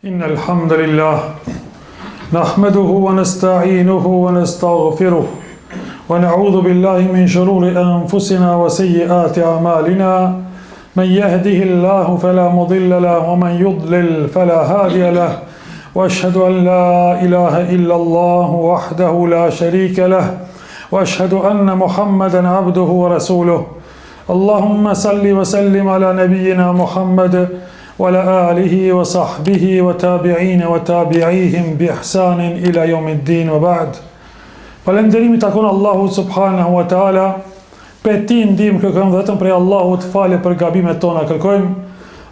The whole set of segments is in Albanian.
إن الحمد لله نحمده ونستعينه ونستغفره ونعوذ بالله من شرور أنفسنا وسيئات أعمالنا من يهده الله فلا مضل له ومن يضلل فلا هادي له وأشهد أن لا إله إلا الله وحده لا شريك له وأشهد أن محمدا عبده ورسوله اللهم صل وسلم على نبينا محمد وعلى آله وصحبه وتابعين وتابعيهم بإحسان إلى يوم الدين وبعد. Falënderimi takon Allahu subhanahu wa taala. Pe ti ndihmë kërkojmë vetëm prej Allahut falje për gabimet tona kërkojmë.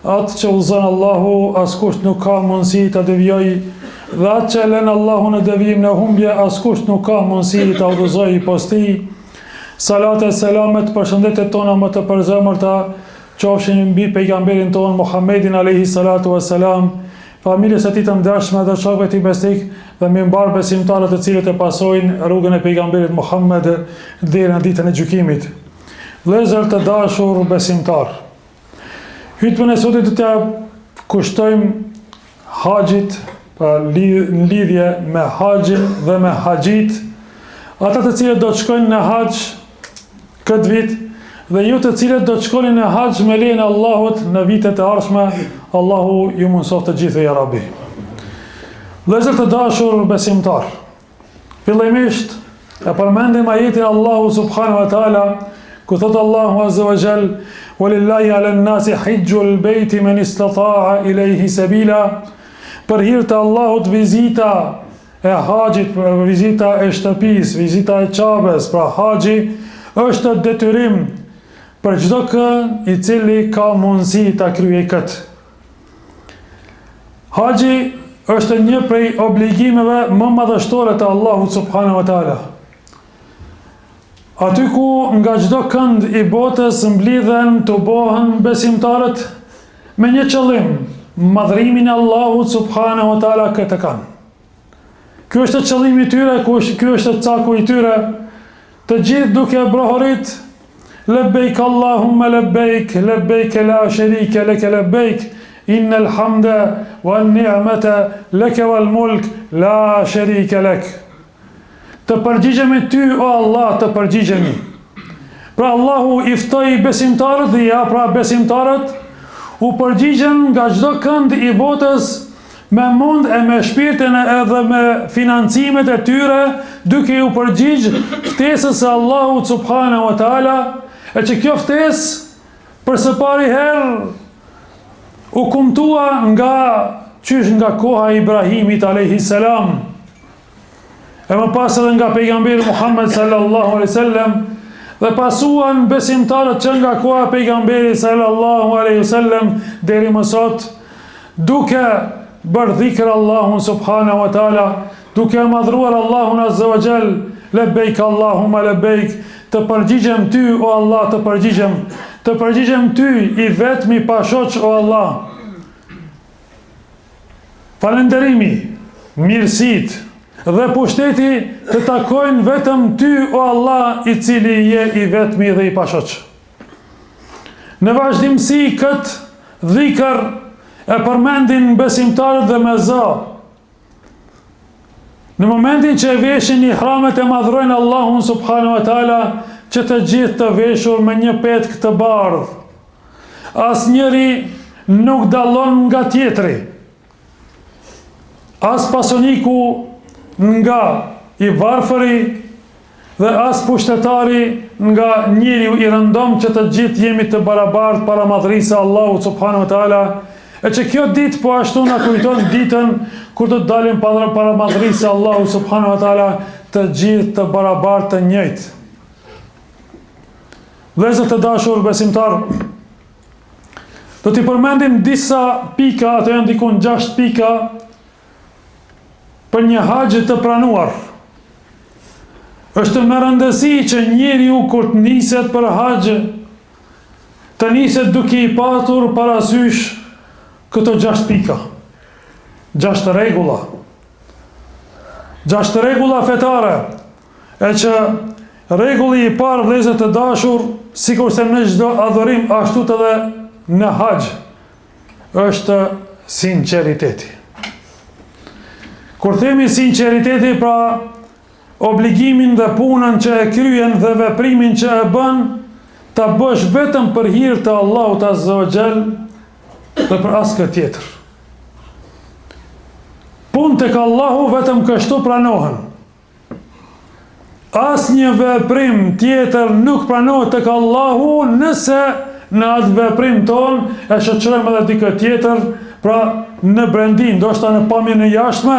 Atë që udhëzon Allahu askush nuk ka mundësi ta devijojë, dhe atë që lën Allahu në devijim në humbje askush nuk ka mundësi ta udhëzojë posti. Salat e selamet për shëndetet tona më të përzemërta qofshin mbi pejgamberin ton Muhammedin alayhi salatu wassalam, familjes së tij të ndershme dhe shokëve të tij besnik dhe mimbar besimtarët të cilët e pasojnë rrugën e pejgamberit Muhammed deri në ditën e gjykimit. Vëllezër të dashur besimtar, hutbën e sotit do t'ja kushtojmë haxhit, në lidhje me haxhin dhe me haxhit, ata të cilët do të shkojnë në haxh këtë vit dhe ju të cilët do të shkoni në haxh me lejen e Allahut në vitet e ardhshme. Allahu ju mundësoft të gjithë ya Rabbi. Vëllezër të dashur besimtar, fillimisht e përmendim ajetin Allahu subhanahu wa taala ku thot Allahu azza wa jall walillahi ala an-nasi hajjul bayti man istata'a ilayhi sabila. Për hir të Allahut vizita e haxhit, vizita e shtëpisë, vizita e Ka'bes, pra haxhi është detyrim për çdo kë i cili ka mundësi ta kryej këtë. Haxhi është një prej obligimeve më madhështore të Allahut subhanahu wa taala. Aty ku nga çdo kënd i botës mblidhen të bëhen besimtarët me një qëllim, madhrimin e Allahut subhanahu wa taala këtë kanë. Ky është qëllimi i tyre, ky është caku i tyre, të gjithë duke brohorit labbaik Allahumma labbaik, labbaik la sharika lak labbaik, innal hamda wan ni'mata lak wal mulk la sharika lak. Të përgjigjemi ty o Allah, të përgjigjemi. Pra Allahu i ftoi besimtarët dhe ja pra besimtarët u përgjigjen nga çdo kënd i botës me mund e me shpirtin edhe me financimet e tyre, duke u përgjigj ftesës së Allahut subhanahu wa taala, e që kjo ftesë për së pari herë u kumtua nga koha e Ibrahimit alayhi salam, e më pas edhe nga pejgamberi Muhammed sallallahu alaihi wasallam, dhe pasuan besimtarët që nga koha e pejgamberit sallallahu alaihi wasallam deri më sot, duke bërë dhikr Allahun subhanahu wa taala, duke madhruar Allahun azza wa jall, labbaik Allahumma labbaik, të përgjigjem ty o Allah, të përgjigjem ty i vetmi pa shoq o Allah. Falënderimi, mirësitë dhe pushteti të takojnë vetëm ty o Allah, i cili je i vetmi dhe i pa shoq. Në vazhdimsi këtë dhikr e përmendin besimtarët dhe me zë. Në momentin që e veshin ihramet e madhrojnë Allahun subhanahu wa taala, që të gjithë të veshur me një petkë të bardhë. Asnjëri nuk dallon nga tjetri. As pasoniku nga i varfëri dhe as pushtetari nga njeriu i rëndom, që të gjithë jemi të barabartë para madhrisë së Allahut subhanahu wa taala. E që kjo ditë po ashtu na kujton ditën kur do të dalim para madhrisë së Allahut subhanahu wa taala, të gjithë të barabartë, të njëjtë. Vëllezër të dashur besimtar, do t'i përmendim disa pika, ato janë dikun 6 pika për një haxh të pranuar. Është me rëndësi që njeriu kur të niset për haxh, të niset duke i patur parasysh këto 6 pika, 6 rregulla. 6 rregulla fetare, e që rregulli i parë, vëllezër të dashur, sikur se në çdo adhurim, ashtu edhe në haxh, është sinqeriteti. Kur themi sinqeriteti, pra obligimin dhe punën që e kryen dhe veprimin që e bën, ta bësh vetëm për hir të Allahut Azza wa Jall dhe për asgjë tjetër. Punë tek Allahu vetëm kështu pranohen. Asnjë veprim tjetër nuk pranohet tek Allahu nëse në atë veprim ton e shoqërojmë edhe dikë tjetër, pra në brendin, ndoshta në pamjen e jashtme,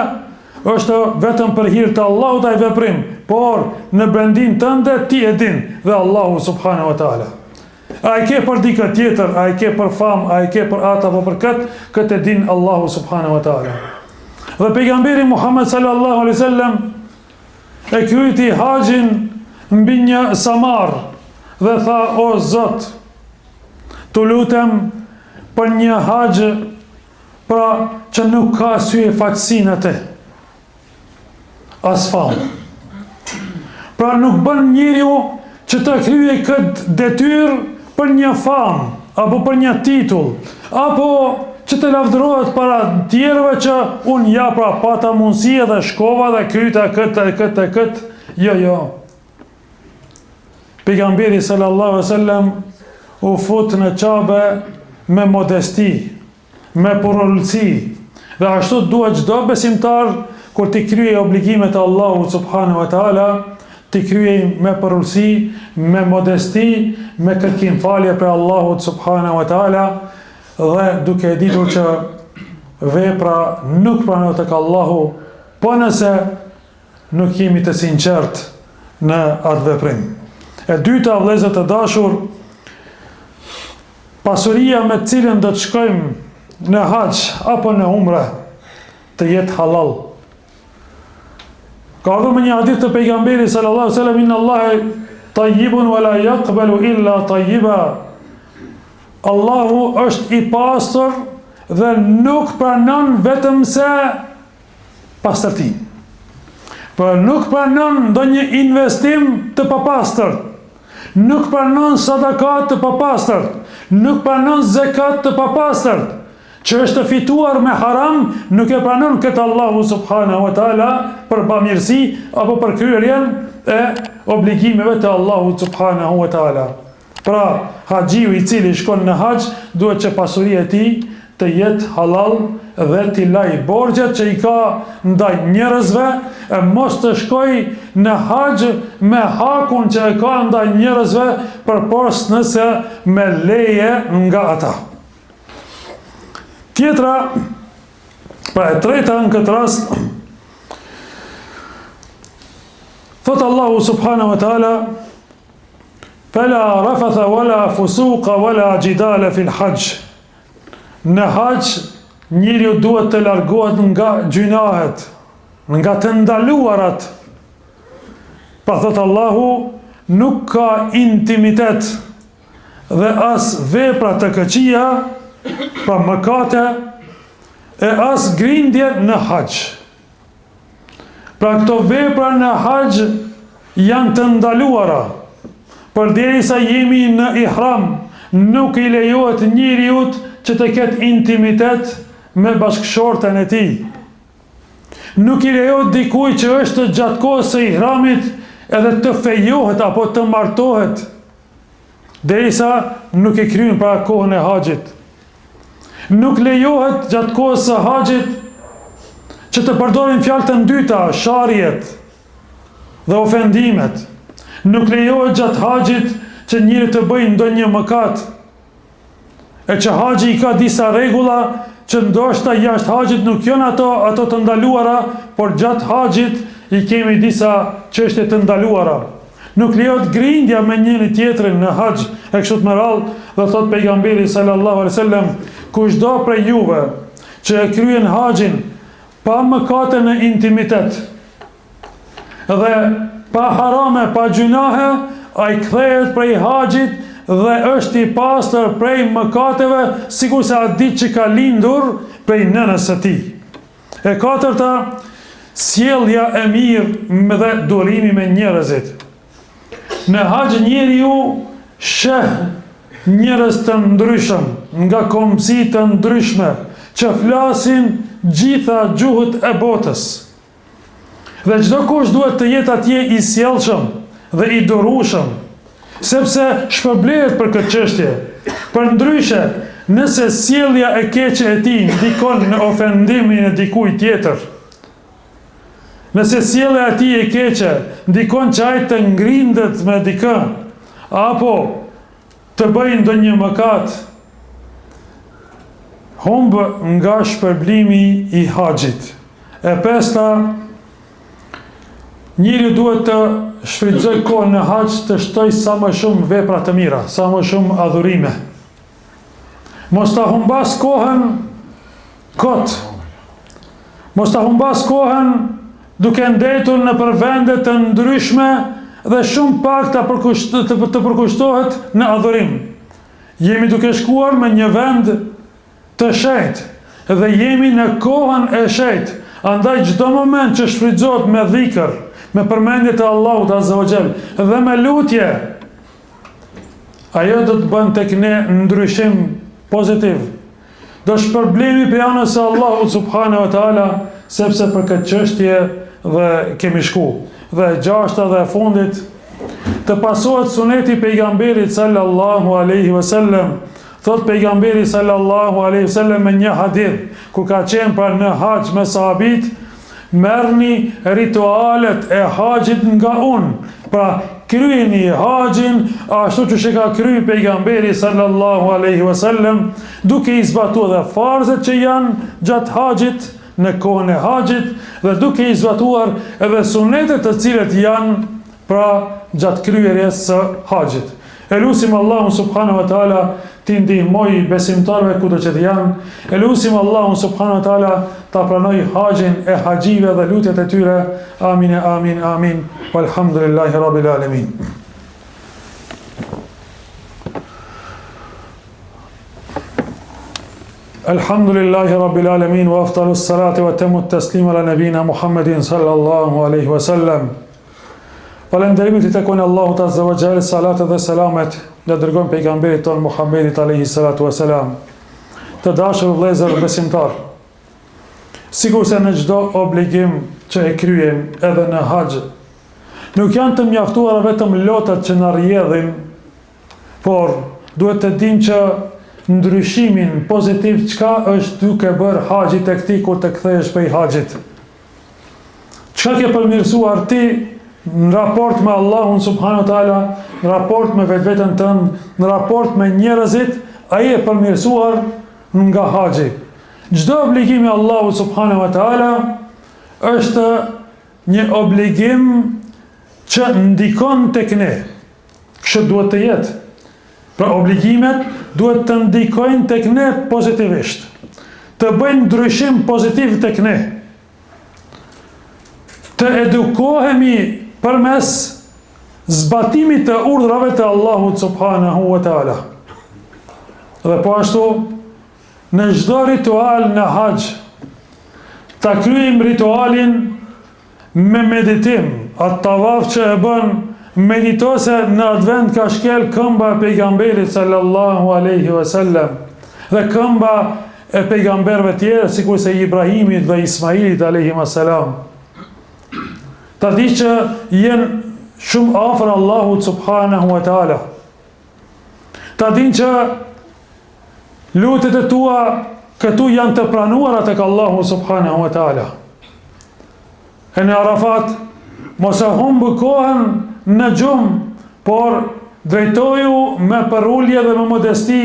është vetëm për hir të Allahut ai veprim, por në brendin tënde ti e din dhe Allahu subhanahu wa taala. A i ke për dikë tjetër, a i ke për famë, a i ke për atë apo për këtë e din Allahu subhanahu wa taala. Dhe pejgamberi Muhammed sallallahu alaihi wasallam e kryti haxhin mbi një samar dhe tha: o Zot, të lutem për një haxh pra që nuk ka sy faqësinë atë. As famë. Pra nuk bën njeriu që të kryej këtë detyrë për një famë, apo për një titull, apo që të lavdërohet para tjerëve që unë ja pra pata mundësi dhe shkova dhe kryta këtë. Jo. Pejgamberi sallallahu alaihi wasallam u fut në Qabe me modesti, me porulësi, dhe ashtu duhet çdo besimtar kur t'i kryej obligimet e Allahut subhanahu wa taala, t'i kryej me porulësi, me modesti, me kërkim falje për Allahut subhanahu wa taala, dhe duke ditur që vepra nuk pranohet tek Allahu, po nëse nuk jemi të sinqert në atë veprim. E dyta, vëllezër të dashur, pasuria me cilën do të shkojmë në haxh apo në umre të jetë halal. Ka ardhur me një hadith të pejgamberit sallallahu alaihi wasallam: inna Allaha tayyibun wa la yaqbalu illa tayyiba. Allahu është i pastër dhe nuk pranon vetëm se pastërti. Por nuk pranon ndonjë investim të papastër. Nuk pranon sadakat të papastër. Nuk pranon zakat të papastër. Që është fituar me haram, nuk e pranon këtë Allahu subhanahu wa taala për bamirësi apo për kryerjen e obligimeve të Allahut subhanahu wa taala. Pra, haxhiu i cili shkon në haxh duhet që pasuria e tij të jetë halal dhe t'i laj borxhet që i ka ndaj njerëzve, e mos të shkoj në haxh me hakun që e ka ndaj njerëzve, përpos nëse me leje nga ata. Tjetra, pra e treta në këtë rast, thot Allahu subhanahu wa taala: fala rafatha wala fusuqa wala jidala fil hajj. Në haxh njeriu duhet të largohet nga gjunahet, nga të ndaluarat. Pa thot Allahu, nuk ka intimitet dhe as vepra të këqija, pra mëkate, e as grindje në haxh. Pra këto vepra në haxh janë të ndaluara. Përderisa jemi në ihram, nuk i lejohet njeriut që të ketë intimitet me bashkëshorten e tij. Nuk i lejohet dikuj që është gjatë kohës së ihramit edhe të fejohet apo të martohet, derisa nuk e kryen pra kohën e haxhit. Nuk lejohet gjatë kohës së haxhit që të përdorin fjalë të ndyta, sharjet dhe ofendimet. Nuk lejohet gjatë haxhit që njëri të bëjë ndonjë mëkat, e që haxhi i ka disa rregulla që ndoshta jashtë haxhit nuk janë ato të ndaluara, por gjatë haxhit i kemi disa çështje të ndaluara. Nuk lejohet grindja me njëri tjetrin në haxh, e kështu me radhë, dhe thot pejgamberi sallallahu alaihi wasallam: kushdo prej juve që e kryen haxhin pa mëkate në intimitet dhe pa harame, pa gjunahe, ai kthehet prej haxhit dhe është i pastër prej mëkateve, sikur se a ditë që ka lindur prej nënës së tij. E katërta, sjellja e mirë dhe durimi me njerëzit. Në haxh njeriu sheh njerëz të ndryshëm, nga kombësi të ndryshme, që flasin gjitha gjuhët e botës. Dhe çdo kush duhet të jetë atje i sjellshëm dhe i durueshëm, sepse shpërblehet për këtë çështje. Përndryshe, nëse sjellja e keqe e tij ndikon në ofendimin e dikujt tjetër, nëse sjellja e tij e keqe ndikon që ai të ngrindet me dikë, apo të bëjë ndonjë mëkat, humb nga shpërblimi i haxhit. E pesta, njëri duhet të shfrytëzoj kohën në haxh të shtoj sa më shumë vepra të mira, sa më shumë adhurime. Mos ta humbas kohën kot. Mos ta humbas kohën duke ndetur në vende të ndryshme dhe shumë pak të përkushtohet në adhurim. Jemi duke shkuar me një vend të shenjtë dhe jemi në kohën e shenjtë. Andaj çdo moment që shfrytëzohet me dhikr, me përmendje të Allahut Azza wa Jall dhe me lutje, ajo do të bën tek ne ndryshim pozitiv. Do shpërblemi për anës së Allahut Subhanahu wa Taala, sepse për këtë çështje dhe kemi shku. Dhe gjashta dhe fundit, të pasohet suneti pejgamberit sallallahu alaihi wasallam. Thot pejgamberi sallallahu alaihi wasallam me një hadith, ku ka qenë pra në haxh me sahabit, merrni ritualet e haxhit nga unë. Pra kryeni haxhin ashtu që ka kryer pejgamberi sallallahu alaihi wasallam, duke i zbatuar dhe farzet që janë gjatë haxhit, në kohën e haxhit, dhe duke i zbatuar edhe sunetet të cilet janë pra gjatë kryerjes së haxhit. Elusim Allahun subhanahu wa taala ti ndihmoj besimtarëve kudo që të janë. Elusim Allahun subhanahu wa taala ta pranoj haxhin e haxhive dhe lutjet e tyre. Amin, amin, amin. Walhamdulillahi rabbil alamin. Alhamdulillahi rabbil alamin wa afdalus salati wa tamu at-taslim ala nabina Muhammedin sallallahu alaihi wasallam. Falënderimit i takon Allahut Azza wa Jall, salat dhe selamet në dërgojmë pejgamberit ton Muhammedit alayhi salatu wasalam. Të dashur vëllezër besimtar, sigurisht në çdo obligim që e kryejm edhe në haxh, nuk janë të mjaftuara vetëm lotat që na rrjedhin, por duhet të dimë që ndryshimin pozitiv çka është duke bërë haxhi tek ti kur të kthehesh prej haxhit. Çka ke përmirësuar ti në raport me Allahun subhanahu wa taala, në raport me vetveten tënd, në raport me njerëzit, ai e përmirësuar nga haxhi. Çdo obligim i Allahut subhanahu wa taala është një obligim që ndikon tek ne. Kështu duhet të jetë. Pra obligimet duhet të ndikojnë tek ne pozitivisht, të bëjnë ndryshim pozitiv tek ne, të edukohemi përmes zbatimit të urdhrave të Allahut subhanahu wa taala. Dhe po ashtu, në çdo ritual në haxh, ta kryejm ritualin me meditim. Atë tavaf që e bën meditose në atë vend ka shkel këmba e pejgamberit sallallahu alaihi wasallam dhe këmba e pejgamberëve tjerë, sikur se Ibrahimit dhe Ismailit alayhim assalam. Ta di që jenë shumë afër Allahut subhanahu wa taala. Ta di që lutjet e tua këtu janë të pranuara tek Allahu subhanahu wa taala. E në Arafat mos e humb kohën në gjumë, por drejtoju me përulje dhe me modesti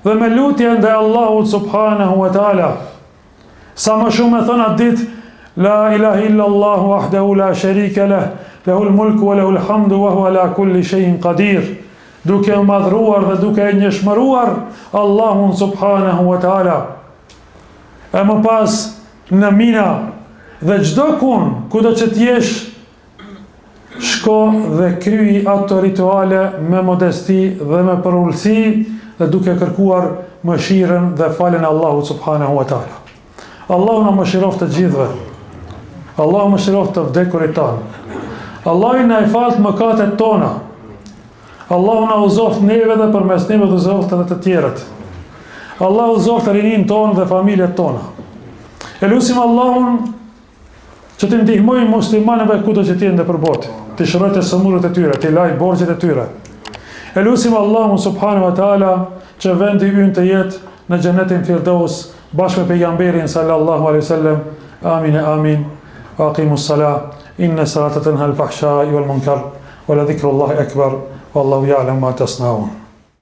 dhe me lutje ndaj Allahut subhanahu wa taala. Sa më shumë e thon atë ditë La ilaha illa Allahu wahdahu la sharika lah, lahul mulku wa lahul hamdu wa huwa ala kulli shay'in qadir. Duke madhruar dhe duke njëshmëruar Allahun subhanahu wa taala. E më pas në Mina dhe çdo kudo që t'jesh, shko dhe kryej ato rituale me modesti dhe me përullësi dhe duke kërkuar mëshirën dhe faljen e Allahut subhanahu wa taala. Allahu na mëshiroft të gjithëve. Allahu mëshiroft të vdekurit tanë. Allahu na i falt mëkatet tona. Allahu na uzoft neve dhe përmes neve dhe uzoft edhe të tjerët. Allahu uzoft rinin tonë dhe familjet tona. Elusim Allahun që të ndihmojnë muslimanëve kudo që t'jenë nëpër botë, të shërojë të sëmurët e tyre, të lajë borxhet e tyre. E lutim Allahun subhanahu wa taala që vendi ynë të jetë në xhenetin Firdaus bashkë me pejgamberin sallallahu alaihi wasallam. Amin e amin. Aqimus salat. Inna salata tanha al-fahsha'i wal munkar wa la dhikrullahi akbar. Wallahu ya'lamu ma tasna'un.